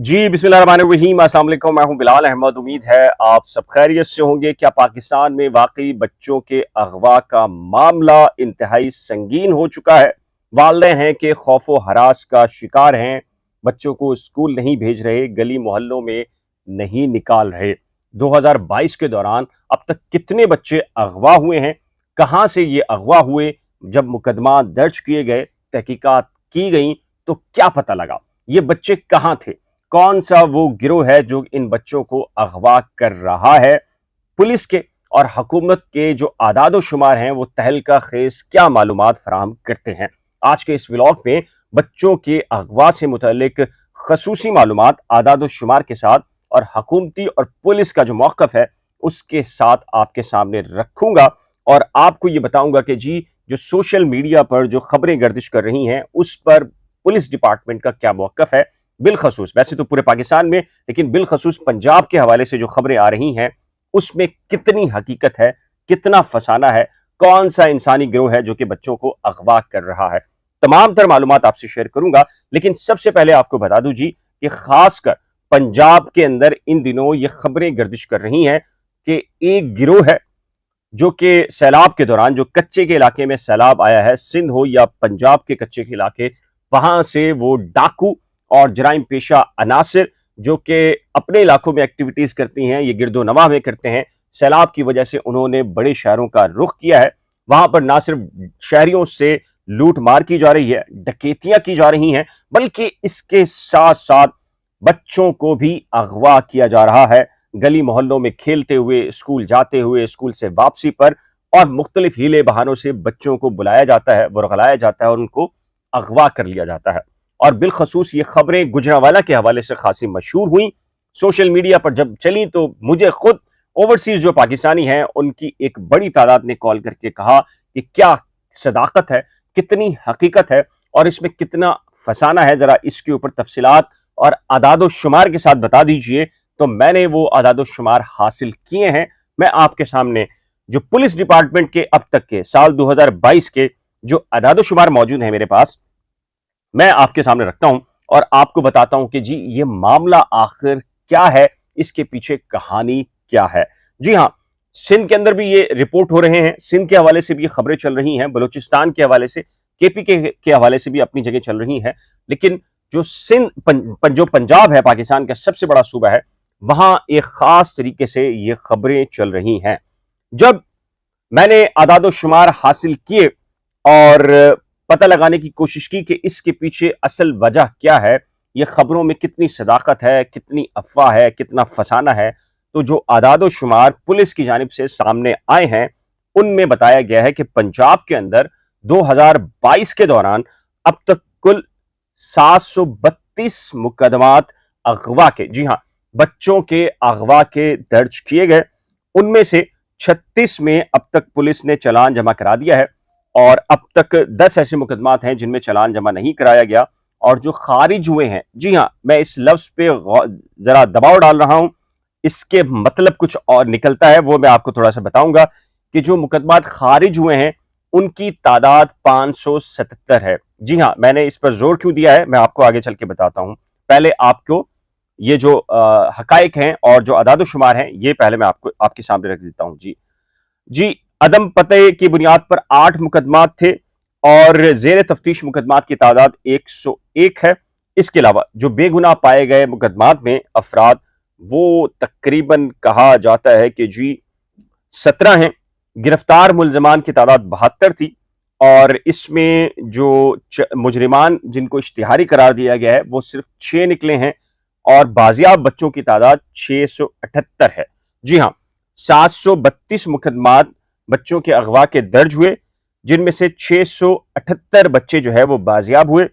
जी बिस्मिल्लाहिर्रहमानिर्रहीम, अस्सलाम वालेकुम। मैं हूं बिलाल अहमद। उम्मीद है आप सब खैरियत से होंगे। क्या पाकिस्तान में वाकई बच्चों के अगवा का मामला इंतहाई संगीन हो चुका है? वालिदैन हैं कि खौफो हरास का शिकार हैं, बच्चों को स्कूल नहीं भेज रहे, गली मोहल्लों में नहीं निकाल रहे। 2022 के दौरान अब तक कितने बच्चे अगवा हुए हैं, कहां से ये अगवा हुए, जब मुकदमा दर्ज किए गए, तहकीकात की गई, तो क्या पता लगा ये बच्चे कहां थे? कौन सा वो गिरोह है जो इन बच्चों को अगवा कर रहा है? पुलिस के और हुकूमत के जो आदाद शुमार हैं वो तहलका खेज क्या मालूमात फराहम करते हैं? आज के इस व्लॉग में बच्चों के अगवा से मुतल्लिक खसूसी मालूमात आदाद शुमार के साथ और हुकूमती और पुलिस का जो मौक़िफ़ है उसके साथ आपके सामने रखूंगा और आपको ये बताऊंगा कि जी जो सोशल मीडिया पर जो खबरें गर्दिश कर रही हैं उस पर पुलिस डिपार्टमेंट का क्या मौक़िफ़ है। बिलखसूस वैसे तो पूरे पाकिस्तान में, लेकिन बिलखसूस पंजाब के हवाले से जो खबरें आ रही हैं उसमें कितनी हकीकत है, कितना फसाना है, कौन सा इंसानी गिरोह है जो कि बच्चों को अगवा कर रहा है, तमाम तर मालूमात आपसे शेयर करूंगा। लेकिन सबसे पहले आपको बता दूं जी कि खासकर पंजाब के अंदर इन दिनों ये खबरें गर्दिश कर रही हैं कि एक गिरोह है जो कि सैलाब के दौरान, जो कच्चे के इलाके में सैलाब आया है, सिंध हो या पंजाब के कच्चे के इलाके, वहां से वो डाकू और जराइम पेशा अनासिर जो कि अपने इलाकों में एक्टिविटीज करती हैं, ये गिरदो नवाह में करते हैं। सैलाब की वजह से उन्होंने बड़े शहरों का रुख किया है। वहां पर ना सिर्फ शहरियों से लूट मार की जा रही है, डकैतियां की जा रही हैं, बल्कि इसके साथ साथ बच्चों को भी अगवा किया जा रहा है। गली मोहल्लों में खेलते हुए, स्कूल जाते हुए, स्कूल से वापसी पर और मुख्तलिफ हीले बहानों से बच्चों को बुलाया जाता है, बुरगलाया जाता है और उनको अगवा कर लिया जाता है। और बिलखसूस ये खबरें गुजरांवाला के हवाले से खासी मशहूर हुई, सोशल मीडिया पर जब चली तो मुझे खुद ओवरसीज जो पाकिस्तानी हैं उनकी एक बड़ी तादाद ने कॉल करके कहा कि क्या सदाकत है, कितनी हकीकत है और इसमें कितना फसाना है, जरा इसके ऊपर तफसीलात और आदाद शुमार के साथ बता दीजिए। तो मैंने वो आदाद शुमार हासिल किए हैं। मैं आपके सामने जो पुलिस डिपार्टमेंट के अब तक के साल 2022 के जो आदाद शुमार मौजूद है मेरे पास, मैं आपके सामने रखता हूं और आपको बताता हूं कि जी ये मामला आखिर क्या है, इसके पीछे कहानी क्या है। जी हां, सिंध के अंदर भी ये रिपोर्ट हो रहे हैं, सिंध के हवाले से भी ये खबरें चल रही हैं, बलूचिस्तान के हवाले से, केपी के हवाले से भी अपनी जगह चल रही हैं। लेकिन जो सिंध जो पंजाब है, पाकिस्तान का सबसे बड़ा सूबा है, वहां एक खास तरीके से ये खबरें चल रही हैं। जब मैंने आदाद शुमार हासिल किए और पता लगाने की कोशिश की कि इसके पीछे असल वजह क्या है, ये खबरों में कितनी सदाकत है, कितनी अफवाह है, कितना फसाना है, तो जो आदाद शुमार पुलिस की जानिब से सामने आए हैं उनमें बताया गया है कि पंजाब के अंदर 2022 के दौरान अब तक कुल 732 मुकदमात अगवा के, जी हां, बच्चों के अगवा के दर्ज किए गए। उनमें से 36 में अब तक पुलिस ने चालान जमा करा दिया है और अब तक 10 ऐसे मुकदमात हैं जिनमें चालान जमा नहीं कराया गया और जो खारिज हुए हैं, जी हां, मैं इस लफ्ज पे जरा दबाव डाल रहा हूं, इसके मतलब कुछ और निकलता है, वो मैं आपको थोड़ा सा बताऊंगा कि जो मुकदमात खारिज हुए हैं उनकी तादाद 577 है। जी हां, मैंने इस पर जोर क्यों दिया है मैं आपको आगे चल के बताता हूं। पहले आपको ये जो हकायक हैं और जो आदाद शुमार हैं ये पहले मैं आपको आपके सामने रख देता हूं। जी अदम पते की बुनियाद पर 8 मुकदमात थे और जेर तफ्तीश मुकदमात की तादाद 101 है। इसके अलावा जो बेगुनाह पाए गए मुकदमात में अफराद वो तकरीबन कहा जाता है कि जी 17 हैं। गिरफ्तार मुलजमान की तादाद 72 थी और इसमें जो मुजरिमान जिनको इश्तिहारी करार दिया गया है वो सिर्फ 6 निकले हैं और बाजियाब बच्चों की तादाद 678 है। जी हाँ, 732 मुकदमात बच्चों के अगवा के दर्ज हुए, जिनमें से 678 बच्चे जो है वो बाजियाब हुए।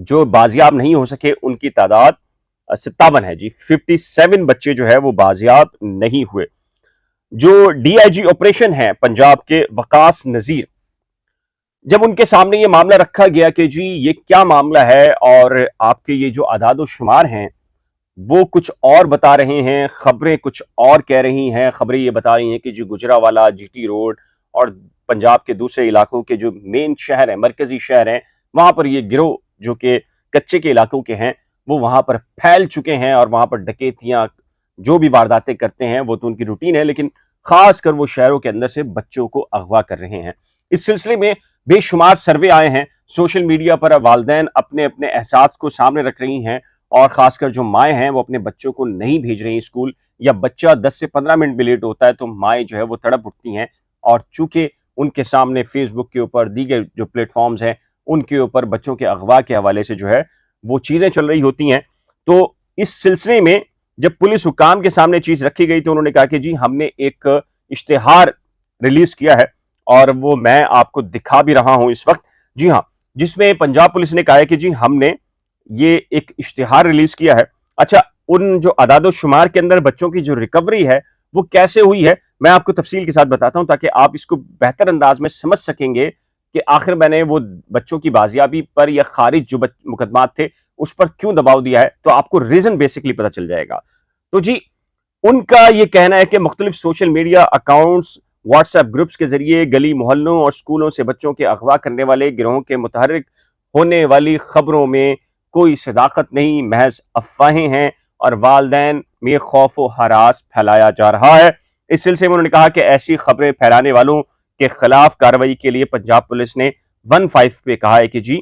जो बाजियाब नहीं हो सके उनकी तादाद 57 है। जी 57 बच्चे जो है वो बाजियाब नहीं हुए। जो डीआईजी ऑपरेशन है पंजाब के वकास नजीर, जब उनके सामने ये मामला रखा गया कि जी ये क्या मामला है और आपके ये जो आदाद शुमार हैं वो कुछ और बता रहे हैं, खबरें कुछ और कह रही हैं। खबरें ये बता रही हैं कि जो गुजरांवाला, जीटी रोड और पंजाब के दूसरे इलाकों के जो मेन शहर हैं, मरकजी शहर हैं, वहां पर ये गिरोह जो कि कच्चे के इलाकों के हैं वो वहां पर फैल चुके हैं और वहां पर डकैतियां जो भी वारदातें करते हैं वो तो उनकी रूटीन है, लेकिन खासकर वो शहरों के अंदर से बच्चों को अगवा कर रहे हैं। इस सिलसिले में बेशुमार सर्वे आए हैं। सोशल मीडिया पर वालिदैन अपने अपने एहसास को सामने रख रही हैं और खासकर जो माएँ हैं वो अपने बच्चों को नहीं भेज रही स्कूल, या बच्चा 10 से 15 मिनट भी लेट होता है तो माएँ जो है वो तड़प उठती हैं। और चूंकि उनके सामने फेसबुक के ऊपर दीगर जो प्लेटफॉर्म्स हैं उनके ऊपर बच्चों के अगवा के हवाले से जो है वो चीजें चल रही होती हैं। तो इस सिलसिले में जब पुलिस हुकाम के सामने चीज रखी गई तो उन्होंने कहा कि जी हमने एक इश्तेहार रिलीज किया है और वो मैं आपको दिखा भी रहा हूं इस वक्त। जी हाँ, जिसमें पंजाब पुलिस ने कहा है कि जी हमने ये एक इश्तिहार रिलीज किया है। अच्छा, उन जो अदादो शुमार के अंदर बच्चों की जो रिकवरी है वो कैसे हुई है मैं आपको तफसील के साथ बताता हूं ताकि आप इसको बेहतर अंदाज में समझ सकेंगे कि आखिर मैंने वो बच्चों की बाजियाबी पर या खारिज जो मुकदमात थे उस पर क्यों दबाव दिया है, तो आपको रीजन बेसिकली पता चल जाएगा। तो जी उनका ये कहना है कि मुख्तलिफ social media accounts, WhatsApp groups के जरिए गली मोहल्लों और स्कूलों से बच्चों के अगवा करने वाले गिरोहों के मुतहर्रिक होने वाली खबरों में कोई सदाकत नहीं, महज अफवाहें हैं और वालिदैन में खौफ व हरास फैलाया जा रहा है। इस सिलसिले में उन्होंने कहा कि ऐसी खबरें फैलाने वालों के खिलाफ कार्रवाई के लिए पंजाब पुलिस ने 15 पे कहा है कि जी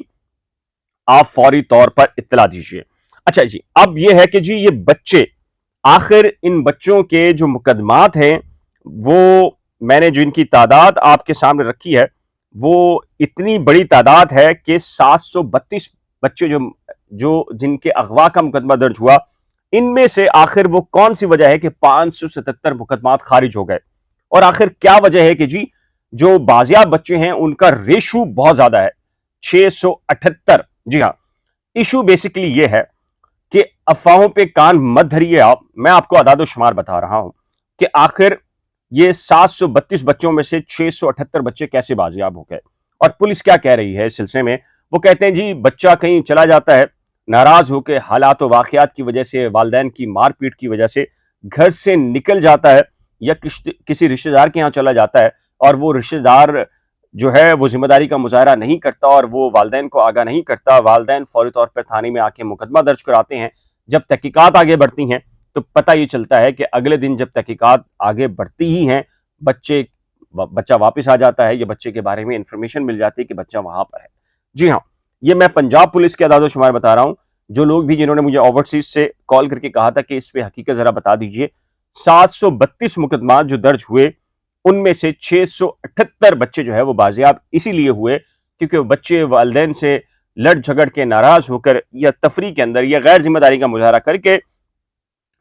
आप फौरी तौर पर इत्तला दीजिए। अच्छा जी, अब यह है कि जी ये बच्चे, आखिर इन बच्चों के जो मुकदमात हैं वो मैंने जो इनकी तादाद आपके सामने रखी है वो इतनी बड़ी तादाद है कि 732 बच्चे जो जो जिनके अगवा का मुकदमा दर्ज हुआ, इनमें से आखिर वो कौन सी वजह है कि 577 मुकदमात खारिज हो गए, और आखिर क्या वजह है कि जी जो बाजियाब बच्चे हैं उनका रेशो बहुत ज्यादा है, 678। जी हाँ, इशू बेसिकली ये है कि अफवाहों पे कान मत धरिए आप, मैं आपको अदाद शुमार बता रहा हूं कि आखिर ये 732 बच्चों में से 678 बच्चे कैसे बाजियाब हो गए। और पुलिस क्या कह रही है इस सिलसिले में, वो कहते हैं जी बच्चा कहीं चला जाता है, नाराज होकर हालात और वाकयात की वजह से, वालिदैन की मारपीट की वजह से घर से निकल जाता है या किसी रिश्तेदार के यहाँ चला जाता है और वो रिश्तेदार जो है वो जिम्मेदारी का मुजाहरा नहीं करता और वो वालिदैन को आगाह नहीं करता। वालिदैन फौरी तौर पर थाने में आके मुकदमा दर्ज कराते हैं। जब तहकीकात आगे बढ़ती हैं तो पता ये चलता है कि अगले दिन जब तहकीकात आगे बढ़ती ही हैं, बच्चा वापस आ जाता है या बच्चे के बारे में इंफॉर्मेशन मिल जाती है कि बच्चा वहां पर है। जी हाँ, ये मैं पंजाब पुलिस के अदाद शुमार बता रहा हूं। जो लोग भी जिन्होंने मुझे ओवरसीज से कॉल करके कहा था कि इस पे हकीकत जरा बता दीजिए, 732 मुकदमा जो दर्ज हुए उनमें से 678 बच्चे जो है वो बाजियाब इसीलिए हुए क्योंकि बच्चे वालिदैन से लड़ झगड़ के, नाराज होकर या तफरी के अंदर या गैर जिम्मेदारी का मुजाहरा करके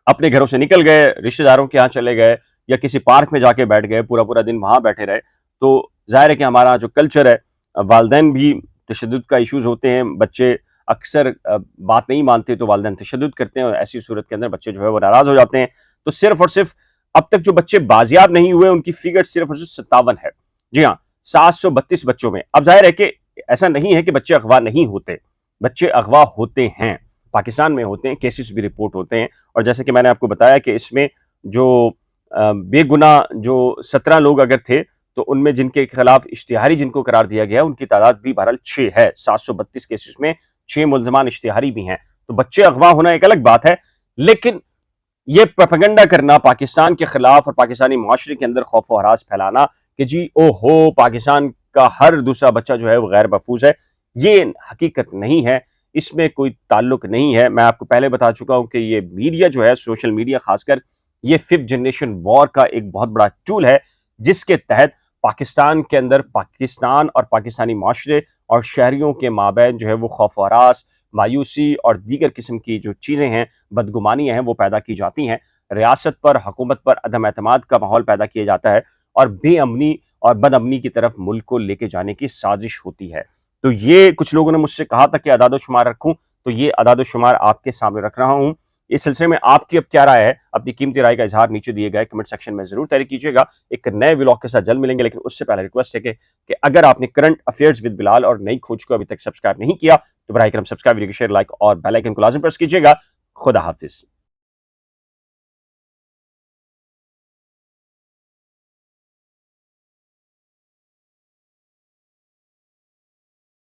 अपने घरों से निकल गए, रिश्तेदारों के यहाँ चले गए या किसी पार्क में जाके बैठ गए, पूरा पूरा दिन वहां बैठे रहे। तो जाहिर है कि हमारा जो कल्चर है, वालिदैन भी तशद्दुद का इशूज होते हैं, बच्चे अक्सर बात नहीं मानते तो वालिदैन तशद्दुद करते हैं और ऐसी सूरत के अंदर बच्चे जो है वो नाराज हो जाते हैं। तो सिर्फ और सिर्फ अब तक जो बच्चे बाजियाब नहीं हुए उनकी फिगर सिर्फ और सिर्फ 57 है। जी हाँ, 732 बच्चों में। अब जाहिर है कि ऐसा नहीं है कि बच्चे अगवा नहीं होते, बच्चे अगवा होते हैं, पाकिस्तान में होते हैं, केसेस भी रिपोर्ट होते हैं। और जैसे कि मैंने आपको बताया कि इसमें जो बेगुनाह जो 17 लोग अगर थे तो उनमें जिनके खिलाफ इश्तिहारी जिनको करार दिया गया उनकी तादाद भी बहरहाल 6 है। 732 केसेस में 6 मुल्जमान इश्तिहारी भी हैं। तो बच्चे अगवा होना एक अलग बात है, लेकिन ये प्रोपेगेंडा करना पाकिस्तान के खिलाफ और पाकिस्तानी माशरे के अंदर खौफ व हरास फैलाना कि जी ओहो पाकिस्तान का हर दूसरा बच्चा जो है वो गैर महफूज है, ये हकीकत नहीं है, इसमें कोई ताल्लुक नहीं है। मैं आपको पहले बता चुका हूं कि ये मीडिया जो है, सोशल मीडिया खासकर, ये 5th जनरेशन वॉर का एक बहुत बड़ा टूल है जिसके तहत पाकिस्तान के अंदर पाकिस्तान और पाकिस्तानी माशरे और शहरियों के माबैन जो है वो खौफ व हरास, मायूसी और दीगर किस्म की जो चीज़ें हैं, बदगुमानियाँ हैं, वो पैदा की जाती हैं। रियासत पर, हुकूमत पर अदम एतमाद का माहौल पैदा किया जाता है और बेअमनी और बदअमनी की तरफ मुल्क को लेके जाने की साजिश होती है। तो ये कुछ लोगों ने मुझसे कहा था कि अदाद शुमार रखूं, तो ये अदाद शुमार आपके सामने रख रहा हूं। इस सिलसिले में आपकी अब क्या राय है, अपनी कीमती राय का इजहार नीचे दिए गए कमेंट सेक्शन में जरूर तहरीर कीजिएगा। एक नए व्लॉग के साथ जल्द मिलेंगे, लेकिन उससे पहले रिक्वेस्ट है कि अगर आपने करंट अफेयर्स विद बिलाल और नई खोज को अभी तक सब्सक्राइब नहीं किया तो बराए करम सब्सक्राइब, वीडियो को शेयर, लाइक और बेल आइकन को लाजिम प्रेस कीजिएगा। खुदा हाफिज।